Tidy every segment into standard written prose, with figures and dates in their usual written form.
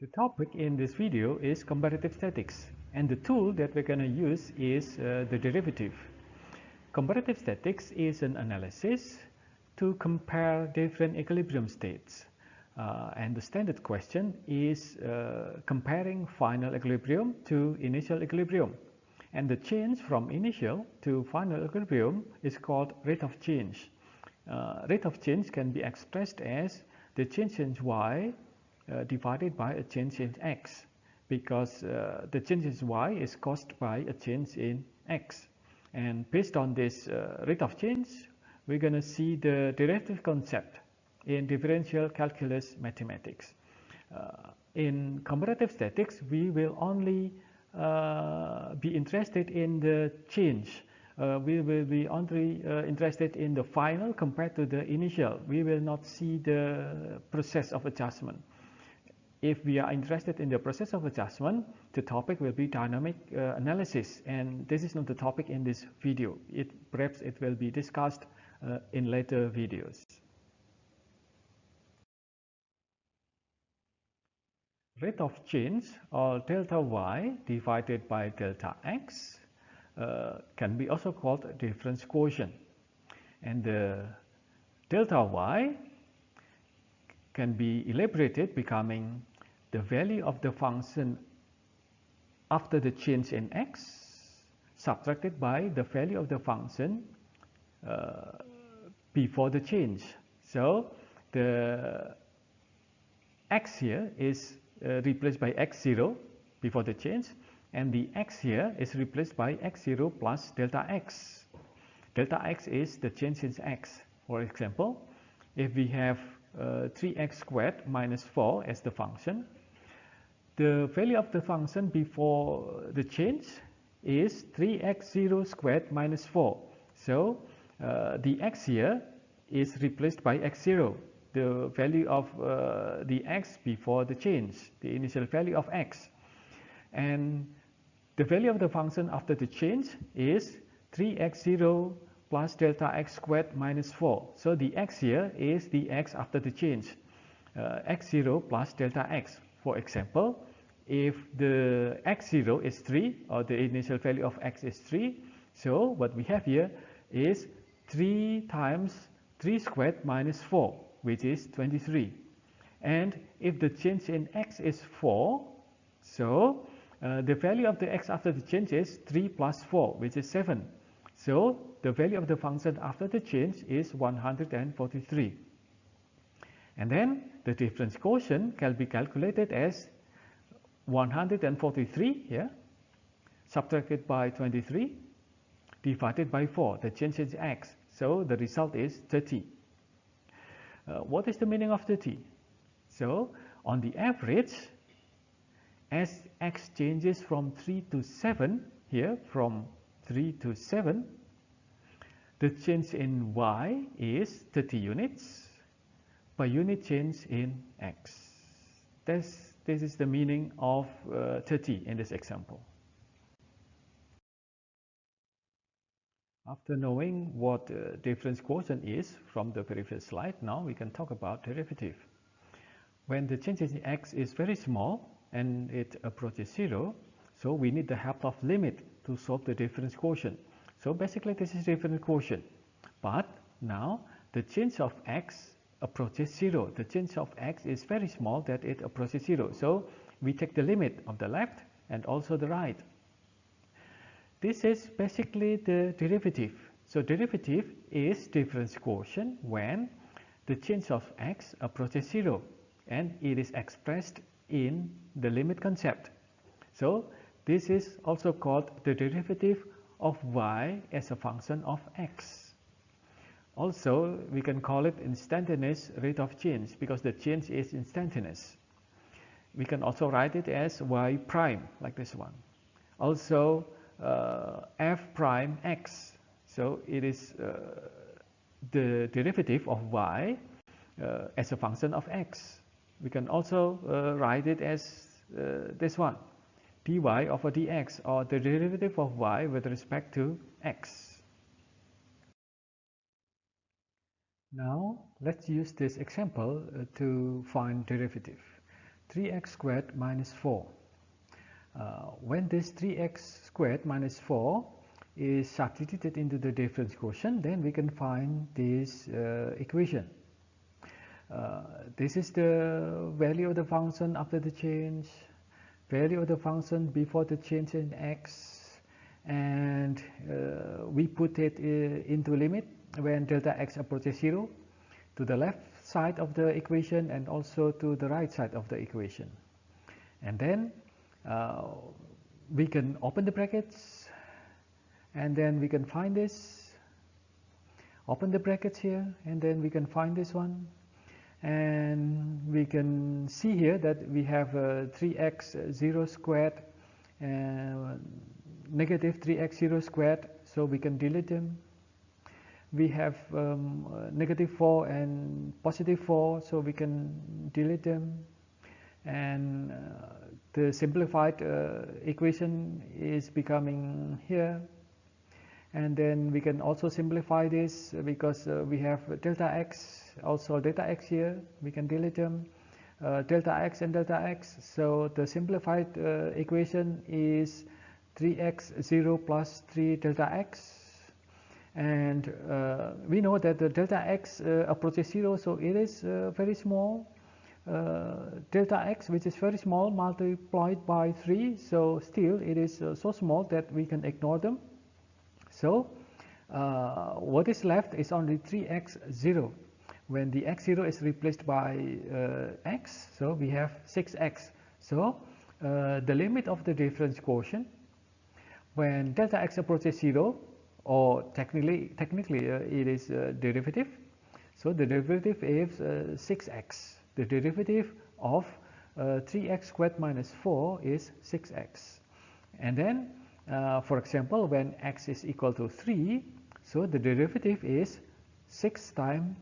The topic in this video is comparative statics, and the tool that we're going to use is the derivative. Comparative statics is an analysis to compare different equilibrium states. And the standard question is comparing final equilibrium to initial equilibrium. And the change from initial to final equilibrium is called rate of change. Rate of change can be expressed as the change in y divided by a change in x, because the change in y is caused by a change in x. And based on this rate of change, we're going to see the derivative concept in differential calculus mathematics. In comparative statics, we will only be interested in the change. We will be only interested in the final compared to the initial. We will not see the process of adjustment. If we are interested in the process of adjustment, the topic will be dynamic analysis, and this is not the topic in this video. Perhaps it will be discussed in later videos. Rate of change, or delta y divided by delta x, can be also called difference quotient. And the delta y can be elaborated becoming the value of the function after the change in x subtracted by the value of the function before the change. So the x here is replaced by x0 before the change, and the x here is replaced by x0 plus delta x. Delta x is the change in x. For example, if we have 3x squared minus 4 as the function, the value of the function before the change is 3x0 squared minus 4. So the x here is replaced by x0, the value of the x before the change, the initial value of x. And the value of the function after the change is 3x0 plus delta x squared minus 4. So the x here is the x after the change, x0 plus delta x. For example, if the x0 is 3, or the initial value of x is 3, so what we have here is 3 times 3 squared minus 4, which is 23. And if the change in x is 4, so the value of the x after the change is 3 plus 4, which is 7. So the value of the function after the change is 143. And then the difference quotient can be calculated as 143 here, subtracted by 23, divided by 4, the change in x. So the result is 30. What is the meaning of 30? So on the average, as x changes from 3 to 7, here from 3 to 7, the change in y is 30 units per unit change in x. This is the meaning of 30 in this example. After knowing what difference quotient is from the previous slide, now we can talk about derivative. When the change in x is very small and it approaches 0, so we need the help of limit to solve the difference quotient. So basically this is difference quotient. But now the change of x approaches 0. The change of x is very small that it approaches 0. So we take the limit of the left and also the right. This is basically the derivative. So derivative is difference quotient when the change of x approaches 0, and it is expressed in the limit concept. So this is also called the derivative of y as a function of x. Also, we can call it instantaneous rate of change because the change is instantaneous. We can also write it as y prime, like this one. Also, f prime x. So it is the derivative of y as a function of x. We can also write it as this one, dy over dx, or the derivative of y with respect to x. Now let's use this example to find derivative. 3x squared minus 4. When this 3x squared minus 4 is substituted into the difference quotient, then we can find this equation. This is the value of the function after the change, value of the function before the change in x, and we put it into limit when delta x approaches 0 to the left side of the equation and also to the right side of the equation. And then we can open the brackets, and then we can find this, open the brackets here, and then we can find this one, and we can see here that we have 3x 0 squared and negative 3x 0 squared, so we can delete them. We have negative 4 and positive 4, so we can delete them, and the simplified equation is becoming here. And then we can also simplify this because we have delta x, also delta x here, we can delete them, delta x and delta x, so the simplified equation is 3x 0 plus 3 delta x, and we know that the delta x approaches 0, so it is very small. Delta x, which is very small, multiplied by 3, so still it is so small that we can ignore them. So what is left is only 3x 0. When the x 0 is replaced by x, so we have 6x. So the limit of the difference quotient when delta x approaches 0, or technically it is derivative. So the derivative is 6x. The derivative of 3x squared minus 4 is 6x. And then for example, when x is equal to 3, so the derivative is 6 times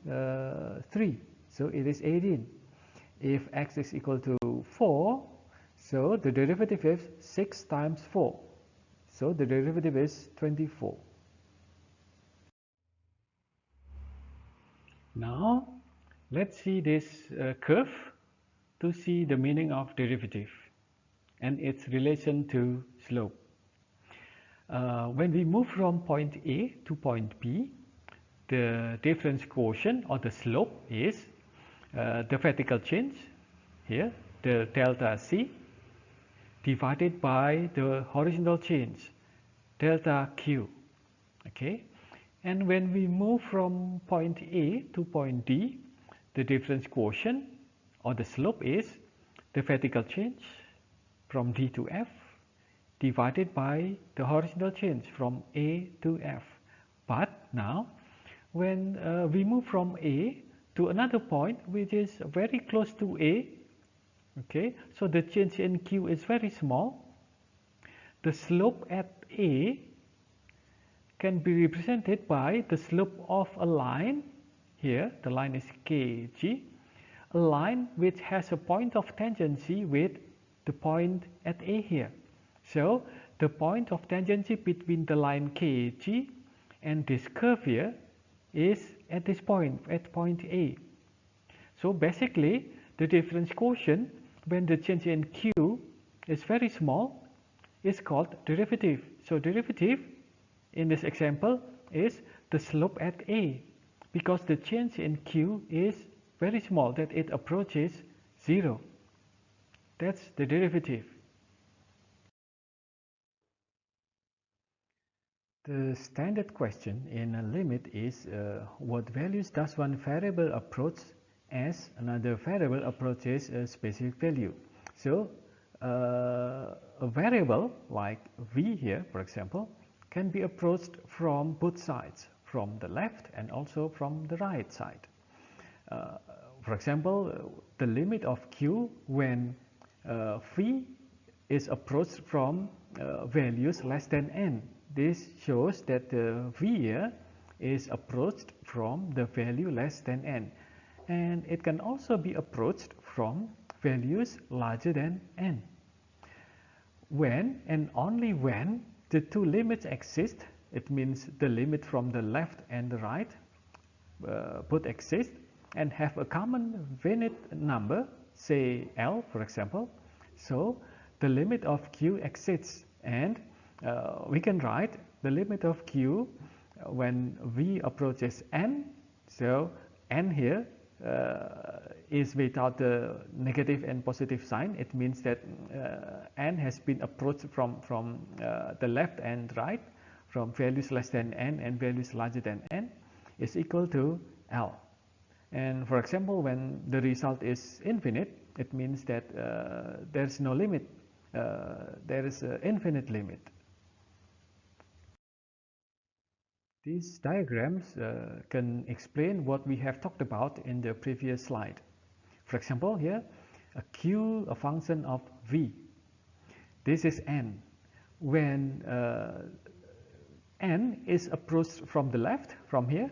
3, so it is 18. If x is equal to 4, so the derivative is 6 times 4, so the derivative is 24. Now let's see this curve to see the meaning of derivative and its relation to slope. When we move from point A to point B, the difference quotient or the slope is the vertical change here, the delta C, divided by the horizontal change, delta Q. Okay, and when we move from point A to point D, the difference quotient or the slope is the vertical change from D to F, divided by the horizontal change from A to F. But now when we move from A to another point which is very close to A, okay, so the change in Q is very small, the slope at A can be represented by the slope of a line here, the line is KG, a line which has a point of tangency with the point at A here. So the point of tangency between the line KG and this curve here is at this point, at point A. So basically the difference quotient when the change in Q is very small is called derivative. So derivative in this example is the slope at A, because the change in Q is very small, that it approaches 0. That's the derivative. The standard question in a limit is what values does one variable approach as another variable approaches a specific value. So a variable like v here, for example, can be approached from both sides, from the left and also from the right side. For example, the limit of q when v is approached from values less than n. This shows that the v here is approached from the value less than n, and it can also be approached from values larger than n. When and only when the two limits exist, it means the limit from the left and the right both exist and have a common finite number, say L, for example. So the limit of Q exists, and we can write the limit of Q when V approaches N. So N here is without the negative and positive sign. It means that N has been approached from the left and right, from values less than N and values larger than N, is equal to L. And for example, when the result is infinite, it means that there's no limit. There is an infinite limit. These diagrams can explain what we have talked about in the previous slide. For example, here, a Q, a function of V. This is N. When N is approached from the left, from here,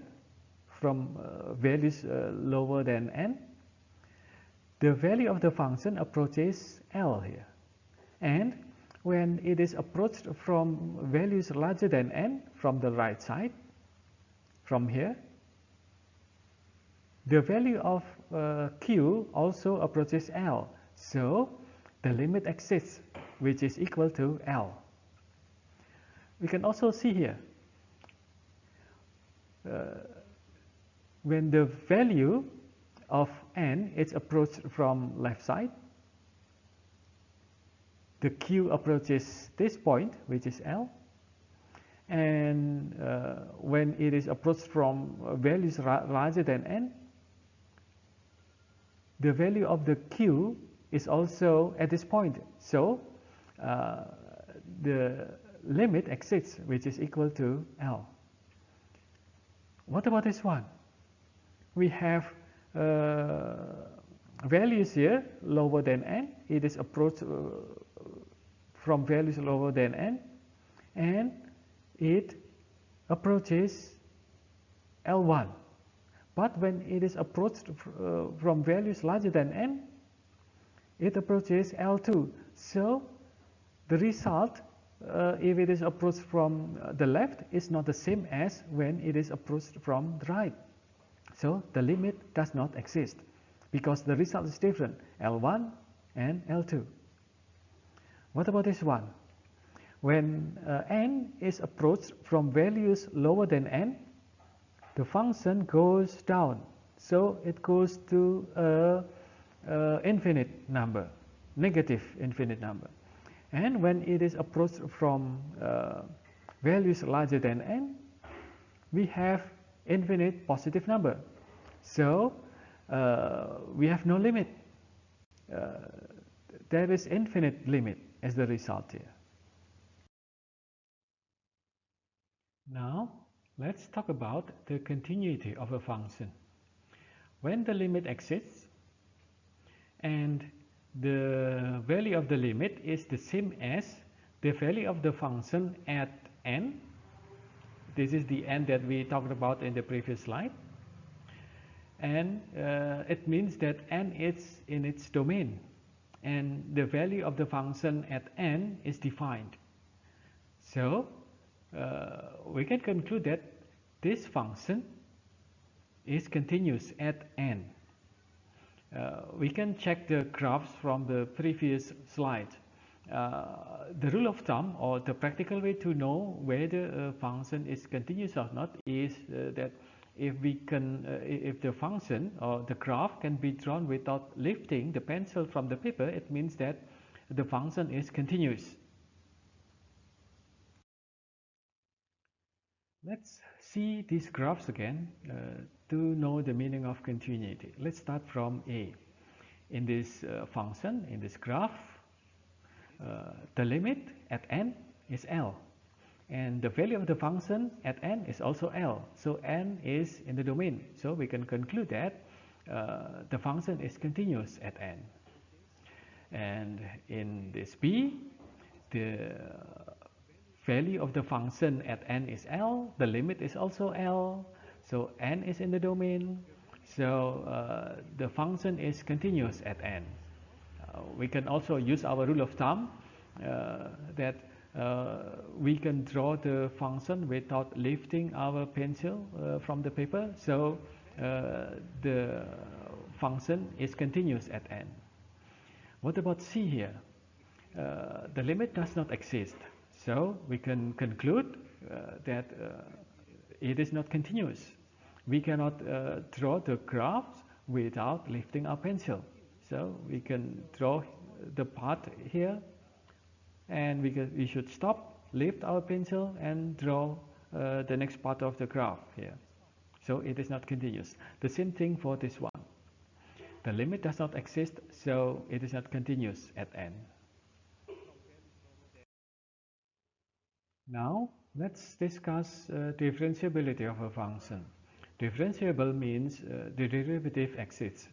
from values lower than N, the value of the function approaches L here. And when it is approached from values larger than N, from the right side, from here, the value of Q also approaches L. So the limit exists, which is equal to L. We can also see here, when the value of N is approached from left side, the Q approaches this point, which is L. And when it is approached from values larger than N, the value of the Q is also at this point. So the limit exists, which is equal to L. What about this one? We have values here lower than N. It is approached from values lower than N, and it approaches L1. But when it is approached from values larger than N, it approaches L2. So the result, if it is approached from the left, is not the same as when it is approached from the right. So the limit does not exist because the result is different, L1 and L2. What about this one? When N is approached from values lower than N, the function goes down. So it goes to an infinite number, negative infinite number. And when it is approached from values larger than N, we have infinite positive number. So we have no limit. There is infinite limit as the result here. Now let's talk about the continuity of a function. When the limit exists and the value of the limit is the same as the value of the function at n, this is the n that we talked about in the previous slide, and it means that n is in its domain and the value of the function at n is defined. So we can conclude that this function is continuous at n. We can check the graphs from the previous slide. The rule of thumb, or the practical way to know whether a function is continuous or not, is that if the function or the graph can be drawn without lifting the pencil from the paper, it means that the function is continuous. Let's see these graphs again to know the meaning of continuity. Let's start from A. In this function, in this graph, the limit at n is L, and the value of the function at n is also L. So n is in the domain. So we can conclude that the function is continuous at n. And in this B, the value of the function at n is L, the limit is also L, so n is in the domain, so the function is continuous at n. We can also use our rule of thumb that we can draw the function without lifting our pencil from the paper, so the function is continuous at n. What about C here? The limit does not exist. So we can conclude that it is not continuous. We cannot draw the graphs without lifting our pencil. So we can draw the part here, and we should stop, lift our pencil, and draw the next part of the graph here. So it is not continuous. The same thing for this one. The limit does not exist, so it is not continuous at n. Now let's discuss differentiability of a function. Differentiable means the derivative exists.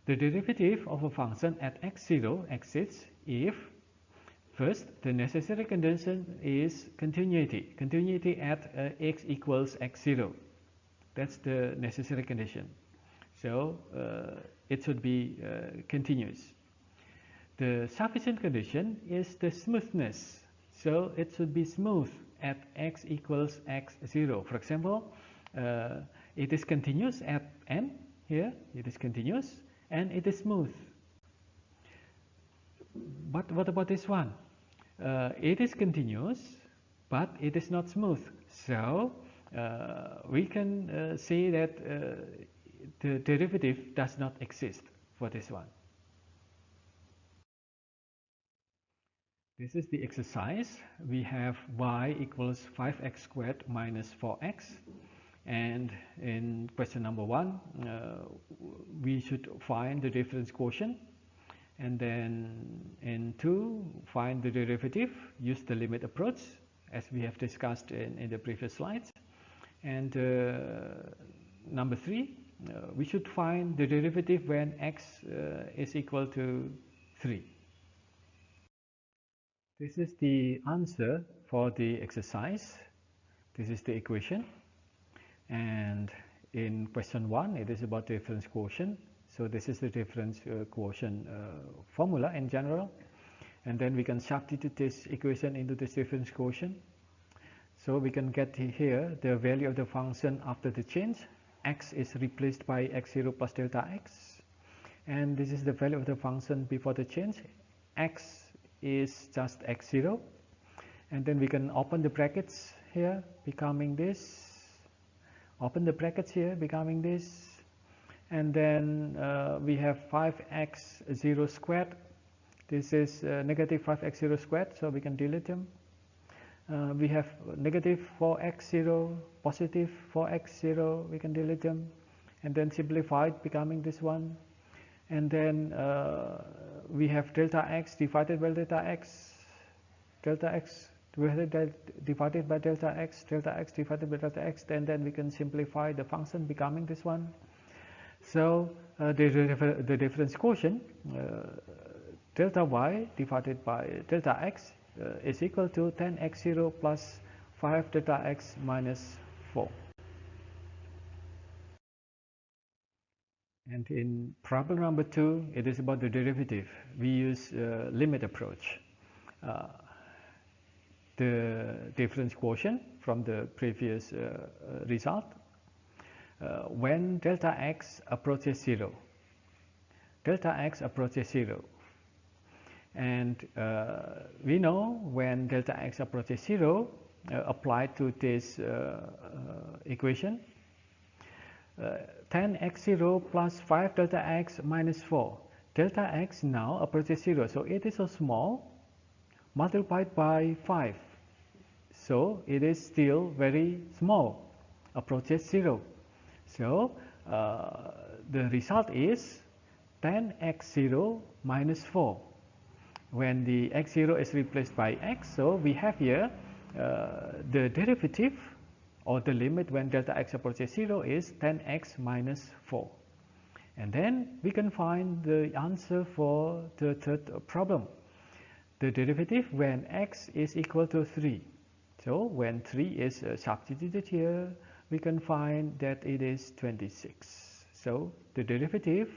The derivative of a function at x0 exists if first the necessary condition is continuity. Continuity at x equals x0. That's the necessary condition. So it should be continuous. The sufficient condition is the smoothness. So it should be smooth at x equals x0. For example, it is continuous at n. Here it is continuous and it is smooth. But what about this one? It is continuous, but it is not smooth. So we can say that the derivative does not exist for this one. This is the exercise. We have y equals 5x squared minus 4x. And in question number 1, we should find the difference quotient. And then in 2, find the derivative, use the limit approach, as we have discussed in the previous slides. And number 3, we should find the derivative when x is equal to 3. This is the answer for the exercise. This is the equation. And in question 1, it is about difference quotient. So this is the difference quotient formula in general. And then we can substitute this equation into this difference quotient. So we can get here the value of the function after the change. X is replaced by x0 plus delta x. And this is the value of the function before the change. X is just x0. And then we can open the brackets here, becoming this. Open the brackets here, becoming this. And then we have 5x0 squared. This is negative 5x0 squared, so we can delete them. We have negative 4x0, positive 4x0, we can delete them. And then simplified, becoming this one. And then we have delta x divided by delta x divided by delta x divided by delta x, and then we can simplify the function, becoming this one. So the difference quotient, delta y divided by delta x is equal to 10x0 plus 5 delta x minus 4. And in problem number 2, it is about the derivative. We use limit approach. The difference quotient from the previous result. When delta x approaches 0, delta x approaches 0, and we know when delta x approaches 0, applied to this equation, 10x0 plus 5 delta x minus 4. Delta x now approaches 0, so it is so small, multiplied by 5. So it is still very small, approaches 0. So the result is 10x0 minus 4. When the x0 is replaced by x, so we have here the derivative or the limit when delta x approaches 0 is 10x minus 4. And then we can find the answer for the third problem. The derivative when x is equal to 3. So when 3 is substituted here, we can find that it is 26. So the derivative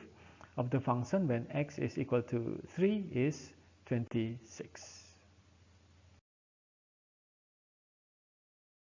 of the function when x is equal to 3 is 26.